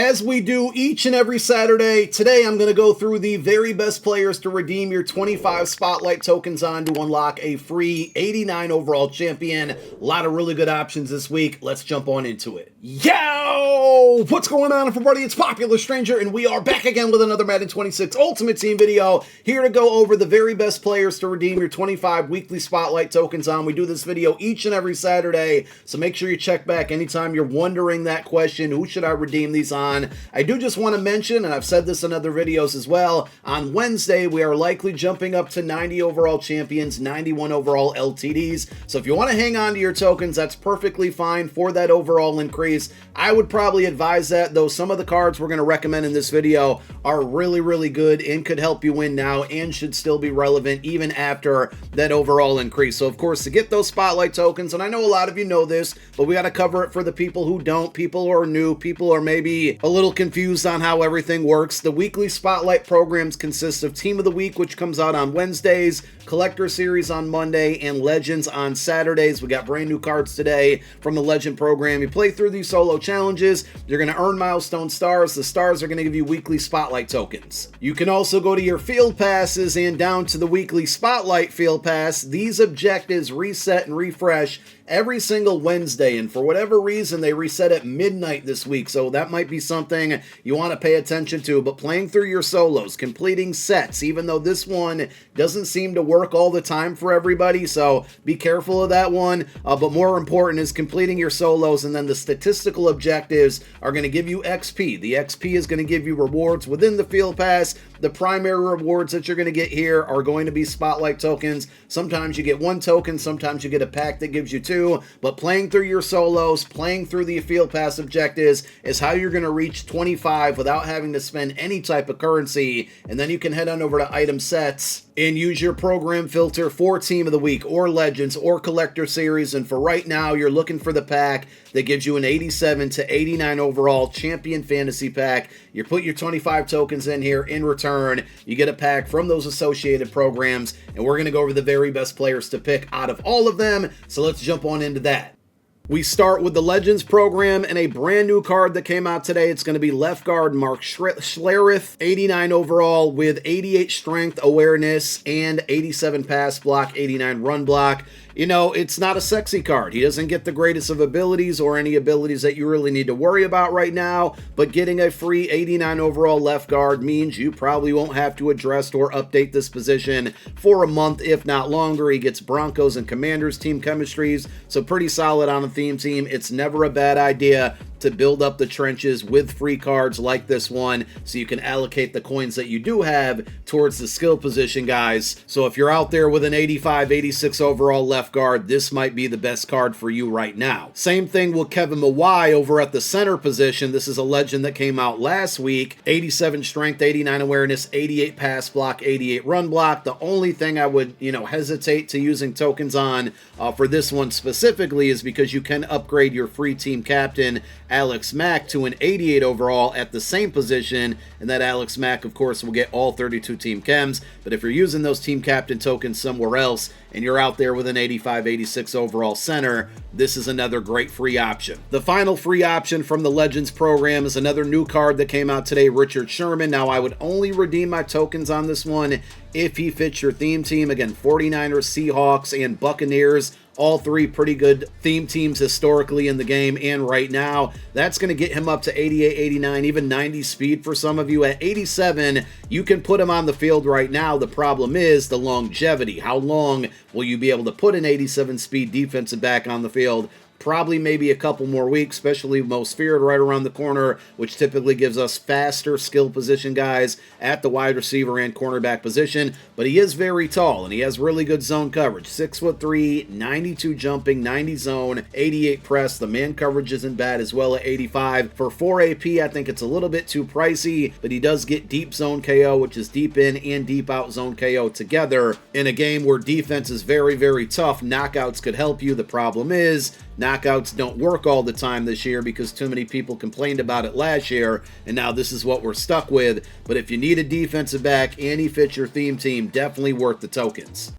As we do each and every Saturday, today I'm going to go through the very best players to redeem your 25 Spotlight tokens on to unlock a free 89 overall champion. A lot of really good options this week. Let's jump on into it. Yo! What's going on, everybody? It's Popular Stranger, and we are back again with another Madden 26 Ultimate Team video, here to go over the very best players to redeem your 25 weekly Spotlight tokens on. We do this video each and every Saturday, so make sure you check back anytime you're wondering that question, who should I redeem these on? I do just want to mention, and I've said this in other videos as well, on Wednesday we are likely jumping up to 90 overall champions, 91 overall LTDs. So if you want to hang on to your tokens, that's perfectly fine for that overall increase. I would probably advise that, though some of the cards we're going to recommend in this video are really good and could help you win now and should still be relevant even after that overall increase. So of course, to get those Spotlight tokens, and I know a lot of you know this, but we got to cover it for the people who don't, people who are new, people who are maybe a little confused on how everything works. The weekly Spotlight programs consist of Team of the Week, which comes out on Wednesdays, Collector Series on Monday, and Legends on Saturdays. We got brand new cards today from the Legend program. You play through these solo challenges, you're going to earn milestone stars. The stars are going to give you weekly Spotlight tokens. You can also go to your field passes and down to the weekly Spotlight field pass. These objectives reset and refresh every single Wednesday, and for whatever reason they reset at midnight this week, so that might be something you want to pay attention to. But playing through your solos, completing sets, even though this one doesn't seem to work all the time for everybody, so be careful of that one. But more important is completing your solos, and then the statistical objectives are going to give you XP. The XP is going to give you rewards within the field pass. The primary rewards that you're going to get here are going to be Spotlight tokens. Sometimes you get one token, sometimes you get a pack that gives you two. But playing through your solos, playing through the field pass objectives is how you're going to reach 25 without having to spend any type of currency. And then you can head on over to item sets and use your program filter for Team of the Week or Legends or Collector Series. And for right now, you're looking for the pack that gives you an 87 to 89 overall Champion Fantasy Pack. You put your 25 tokens in here. In return, you get a pack from those associated programs. And we're going to go over the very best players to pick out of all of them. So let's jump on into that. We start with the Legends program and a brand new card that came out today. It's going to be left guard Mark Schlereth, 89 overall with 88 strength, awareness, and 87 pass block, 89 run block. You know, it's not a sexy card. He doesn't get the greatest of abilities or any abilities that you really need to worry about right now, but getting a free 89 overall left guard means you probably won't have to address or update this position for a month, if not longer. He gets Broncos and Commanders team chemistries, so pretty solid on the theme team. It's never a bad idea to build up the trenches with free cards like this one, so you can allocate the coins that you do have towards the skill position, guys. So if you're out there with an 85, 86 overall left guard, this might be the best card for you right now. Same thing with Kevin Mawai over at the center position. This is a legend that came out last week. 87 strength, 89 awareness, 88 pass block, 88 run block. The only thing I would, hesitate to using tokens on for this one specifically is because you can upgrade your free team captain Alex Mack to an 88 overall at the same position, and that Alex Mack, of course, will get all 32 team chems. But if you're using those team captain tokens somewhere else and you're out there with an 85, 86 overall center, this is another great free option. The final free option from the Legends program is another new card that came out today, Richard Sherman. Now, I would only redeem my tokens on this one if he fits your theme team. Again, 49ers, Seahawks, and Buccaneers. All three pretty good theme teams historically in the game and right now. That's going to get him up to 88, 89, even 90 speed for some of you. At 87, you can put him on the field right now. The problem is the longevity. How long will you be able to put an 87 speed defensive back on the field? Probably maybe a couple more weeks, especially Most Feared right around the corner, which typically gives us faster skill position guys at the wide receiver and cornerback position. But he is very tall, and he has really good zone coverage. 6'3", 92 jumping, 90 zone, 88 press. The man coverage isn't bad as well at 85. For 4 AP, I think it's a little bit too pricey, but he does get deep zone KO, which is deep in and deep out zone KO together. In a game where defense is very tough, knockouts could help you. The problem is, knockouts don't work all the time this year because too many people complained about it last year, and now this is what we're stuck with. But if you need a defensive back and he fits your theme team, definitely worth the tokens.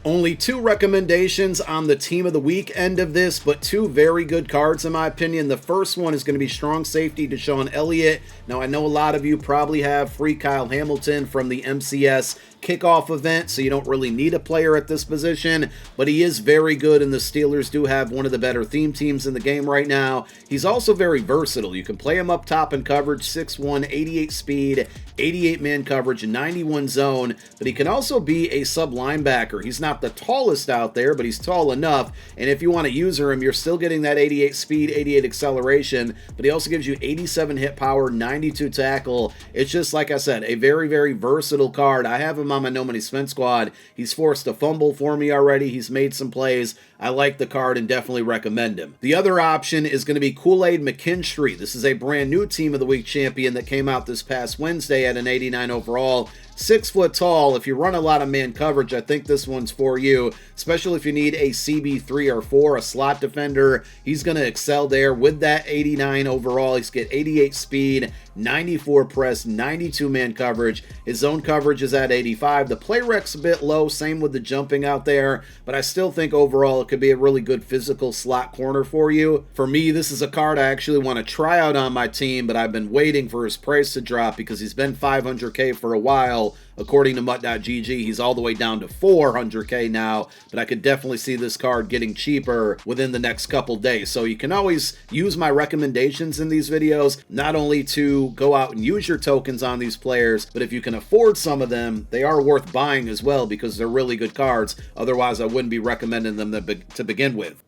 Only 2 recommendations on the team of the week end of this, but 2 very good cards in my opinion. The first one is going to be strong safety Deshaun Elliott. Now I know a lot of you probably have free Kyle Hamilton from the MCS kickoff event, so you don't really need a player at this position, but he is very good, and the Steelers do have one of the better theme teams in the game right now. He's also very versatile. You can play him up top in coverage, 6'1", 88 speed, 88 man coverage, 91 zone, but he can also be a sub linebacker. He's not the tallest out there, but he's tall enough, and if you want to user him, you're still getting that 88 speed, 88 acceleration, but he also gives you 87 hit power, 92 tackle. It's just, like I said, a very, very versatile card. I have him on my No Money Spent squad. He's forced a fumble for me already. He's made some plays. I like the card and definitely recommend him. The other option is going to be Kool-Aid McKinstry. This is a brand new Team of the Week champion that came out this past Wednesday at an 89 overall. 6 foot tall. If you run a lot of man coverage, I think this one's for you, especially if you need a CB3 or 4, a slot defender. He's going to excel there with that 89 overall. He's got 88 speed, 94 press, 92 man coverage. His zone coverage is at 85. The play rec's a bit low, same with the jumping out there, but I still think overall it could be a really good physical slot corner for you. For me, this is a card I actually want to try out on my team, but I've been waiting for his price to drop because he's been 500K for a while. According to MUT.gg, he's all the way down to 400K now, but I could definitely see this card getting cheaper within the next couple days. So you can always use my recommendations in these videos, not only to go out and use your tokens on these players, but if you can afford some of them, they are worth buying as well because they're really good cards. Otherwise, I wouldn't be recommending them to begin with.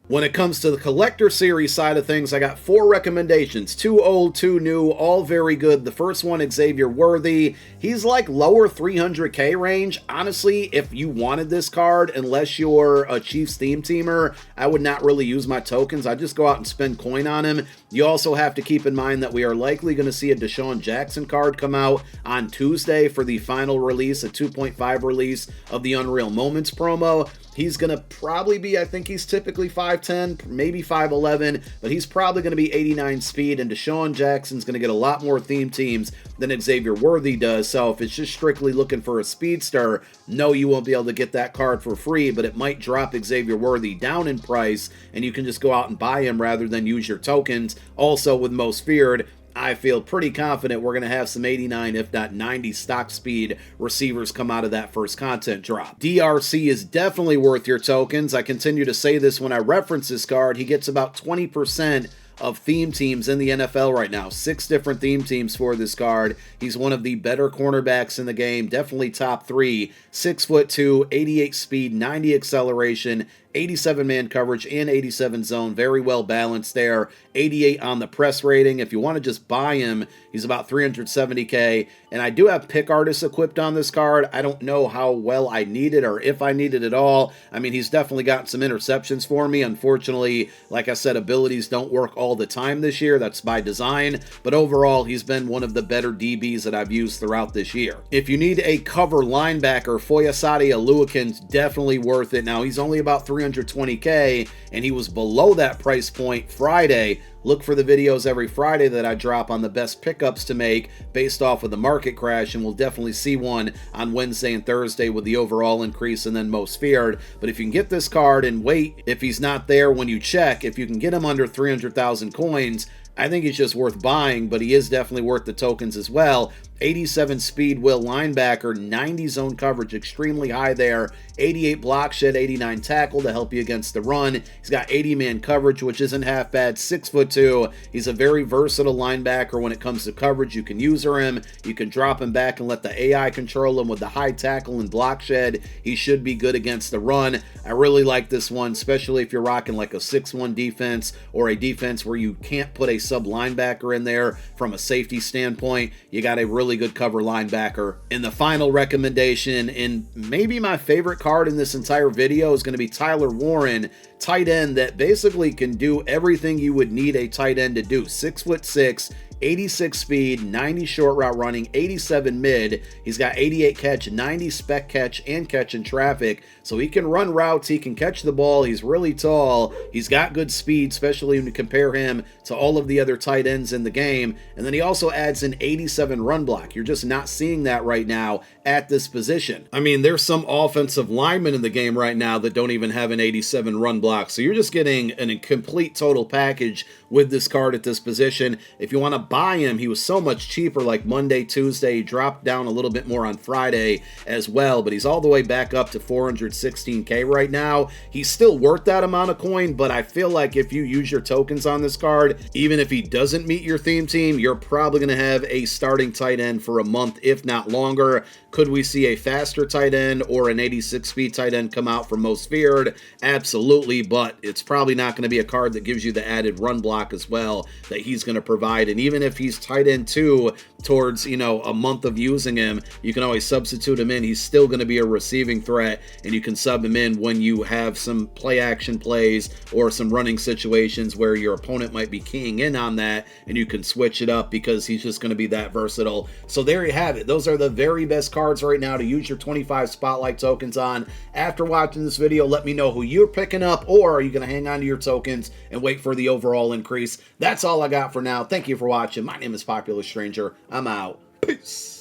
When it comes to the collector series side of things, I got 4 recommendations. 2 old, 2 new, all very good. The first one, Xavier Worthy. He's like lower 300K range. Honestly, if you wanted this card, unless you're a Chiefs theme teamer, I would not really use my tokens. I'd just go out and spend coin on him. You also have to keep in mind that we are likely going to see a Deshaun Jackson card come out on Tuesday for the final release, a 2.5 release of the Unreal Moments promo. He's going to probably be, I think he's typically 5'10", maybe 5'11", but he's probably going to be 89 speed, and Deshaun Jackson's going to get a lot more theme teams than Xavier Worthy does. So if it's just strictly looking for a speedster, no, you won't be able to get that card for free, but it might drop Xavier Worthy down in price, and you can just go out and buy him rather than use your tokens. Also, with Most Feared, I feel pretty confident we're going to have some 89, if not 90 stock speed receivers come out of that first content drop. DRC is definitely worth your tokens. I continue to say this when I reference this card. He gets about 20% of theme teams in the NFL right now. 6 different theme teams for this card. He's one of the better cornerbacks in the game. Definitely top 3. 6'2", 88 speed, 90 acceleration, 87 man coverage, and 87 zone. Very well balanced there. 88 on the press rating. If you want to just buy him, he's about 370K. And I do have pick artists equipped on this card. I don't know how well I need it or if I need it at all. I mean, he's definitely gotten some interceptions for me. Unfortunately, like I said, abilities don't work all the time this year. That's by design. But overall, he's been one of the better DBs that I've used throughout this year. If you need a cover linebacker, Foyesade Oluwakin's definitely worth it. Now, he's only about 320K, and he was below that price point Friday. Look for the videos every Friday that I drop on the best pickups to make based off of the market crash, and we'll definitely see one on Wednesday and Thursday with the overall increase and then Most Feared. But if you can get this card and wait, if he's not there when you check, if you can get him under 300,000 coins, I think he's just worth buying, but he is definitely worth the tokens as well. 87 speed will linebacker, 90 zone coverage, extremely high there. 88 block shed, 89 tackle to help you against the run. He's got 80 man coverage, which isn't half bad. 6'2". He's a very versatile linebacker when it comes to coverage. You can user him, you can drop him back and let the AI control him with the high tackle and block shed. He should be good against the run. I really like this one, especially if you're rocking like a 6-1 defense or a defense where you can't put a sub linebacker in there from a safety standpoint. You got a really good cover linebacker. And the final recommendation, and maybe my favorite card in this entire video, is going to be Tyler Warren, tight end that basically can do everything you would need a tight end to do. 6'6", 86 speed, 90 short route running, 87 mid. He's got 88 catch, 90 spec catch, and catch in traffic. So he can run routes, he can catch the ball, he's really tall, he's got good speed, especially when you compare him to all of the other tight ends in the game. And then he also adds an 87 run block. You're just not seeing that right now at this position. I mean, there's some offensive linemen in the game right now that don't even have an 87 run block. So you're just getting a complete total package with this card at this position. If you want to buy him, he was so much cheaper like Monday, Tuesday. He dropped down a little bit more on Friday as well, but he's all the way back up to 416K right now. He's still worth that amount of coin, but I feel like if you use your tokens on this card, even if he doesn't meet your theme team, you're probably going to have a starting tight end for a month, if not longer. Could we see a faster tight end or an 86 speed tight end come out for most feared? Absolutely, but it's probably not going to be a card that gives you the added run block as well that he's going to provide. And even if he's tight end 2 towards, you know, a month of using him, you can always substitute him in. He's still going to be a receiving threat, and you can sub him in when you have some play action plays or some running situations where your opponent might be keying in on that, and you can switch it up because he's just going to be that versatile. So there you have it. Those are the very best cards right now to use your 25 spotlight tokens on. After watching this video, let me know who you're picking up, or are you going to hang on to your tokens and wait for the overall increase? That's all I got for now. Thank you for watching. My name is Popular Stranger. I'm out. Peace.